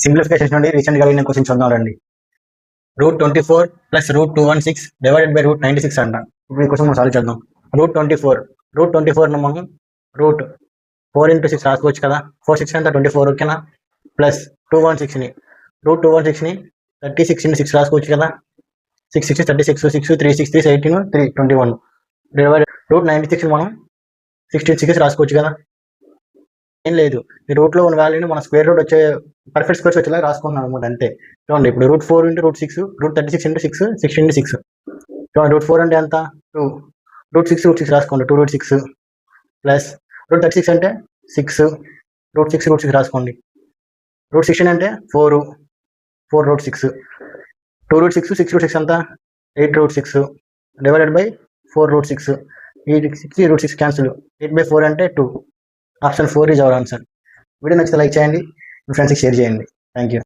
Simplification నుండి రీసెంట్గా అడిగిన క్వశ్చన్ చూద్దాం రండి. √24 ప్లస్ √216 డివైడెడ్ బై √96 అంట. ఇప్పుడు ఈ క్వశ్చన్ మనం సాల్వ్ చేద్దాం. √24 మనం √4 × 6 రాసుకోవచ్చు కదా. 4 6 అంతా 24 ఓకేనా. ప్లస్ 216ని √216ని 36 × 6 రాసుకోవచ్చు కదా. 6 6 36 6 3 6 3 18 3 21 డివైడెడ్ √96 మనం 16 6 రాసుకోవచ్చు కదా. ఏం లేదు, ఈ రూట్లో ఉన్న వాల్యూని మన స్క్వేర్ రూట్ వచ్చే పర్ఫెక్ట్ స్క్వేర్స్ వచ్చేలా రాసుకుంటున్నాం అనమాట అంతే. చూడండి ఇప్పుడు √4 × √6 √36 × 6 16 × 6 చూడండి. √4 అంటే ఎంత 2, √6 √6 రాసుకోండి 2 √6 ప్లస్ √36 అంటే 6 √6 √6 రాసుకోండి. √16 అంటే 4 √6 2 √6 6 √6 అంతా 8 √6 డివైడెడ్ బై 4 √6 ఈ 6 √6 క్యాన్సిల్ 8/4 అంటే 2. Option 4 is our answer. Video నచ్చితే లైక్ చేయండి, మీ ఫ్రెండ్స్కి షేర్ చేయండి. Thank you.